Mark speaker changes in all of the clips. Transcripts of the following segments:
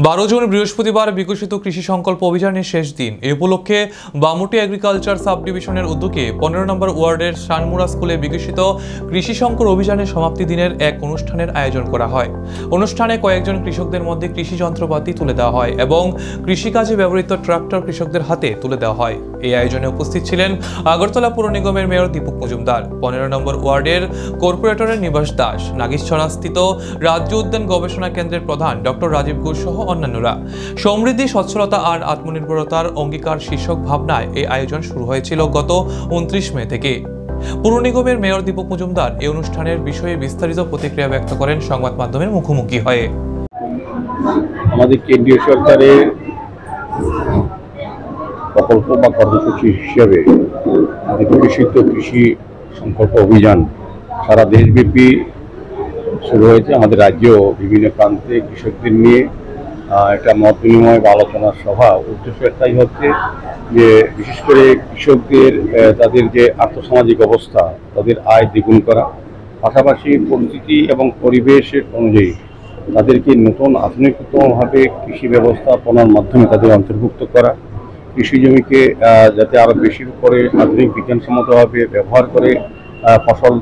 Speaker 1: 12 June বৃহস্পতিবার বিকশিত কৃষি সংকল্প অভিযানের শেষ দিন। এ উপলক্ষে বামুটি এগ্রিকালচার সাব ডিভিশনের উদ্যোগে 15 নম্বর ওয়ার্ডের শানমুরা স্কুলে বিকশিত কৃষি সংকল্প অভিযানের সমাপ্তি দিনের এক অনুষ্ঠানের আয়োজন করা হয়। অনুষ্ঠানে কয়েকজন কৃষকদের মধ্যে কৃষি যন্ত্রপাতি তুলে দেওয়া হয় এবং কৃষিকাজে ব্যবহৃত ট্রাক্টর কৃষকদের হাতে তুলে দেওয়া হয়। এই আয়োজনে উপস্থিত ছিলেন আগরতলা পৌর নিগমের মেয়র দীপক মজুমদার, 15 নম্বর ওয়ার্ডের কর্পোরেটরের নিবাস দাস, নাগিছড়াস্থিত রাজ্য উদ্যান গবেষণা কেন্দ্রের প্রধান ডক্টর রাজীব ঘোষ সহ অন্যান্যরা। সমৃদ্ধি, সচ্ছলতা আর আত্মনির্ভরতার অঙ্গীকার শীর্ষক ভাবনায় এই আয়োজন শুরু হয়েছিল গত 29 মে থেকে। পৌর নিগমের মেয়র দীপক মজুমদার এই অনুষ্ঠানের বিষয়ে বিস্তারিত প্রতিক্রিয়া ব্যক্ত করেন সংবাদ মাধ্যমের মুখোমুখি হয়ে।
Speaker 2: আমাদের কেন্দ্রীয় সরকারের প্রকল্প বা কর্মসূচি হিসেবে বিকশিত কৃষি সংকল্প অভিযান সারা দেশব্যাপী শুরু হয়েছে। আমাদের রাজ্যেও বিভিন্ন প্রান্তে কৃষকদের নিয়ে একটা মত বিনিময় বা আলোচনার সভা। উদ্দেশ্য একটাই হচ্ছে যে বিশেষ করে কৃষকদের তাদের যে আর্থসামাজিক অবস্থা, তাদের আয় দ্বিগুণ করা, পাশাপাশি পরিস্থিতি এবং পরিবেশের অনুযায়ী তাদেরকে নতুন আধুনিকতমভাবে কৃষি ব্যবস্থাপনার মাধ্যমে তাদের অন্তর্ভুক্ত করা, কৃষি জমিকে যাতে আরও বেশি করে আধুনিক বিজ্ঞানসম্মতভাবে ব্যবহার করে ফসল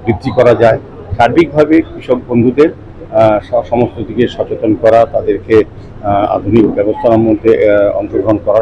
Speaker 2: বৃদ্ধি করা যায়, সার্বিকভাবে কৃষক বন্ধুদের সমস্ত দিকে সচেতন করা, তাদেরকে আধুনিক ব্যবস্থার মধ্যে অংশগ্রহণ করা।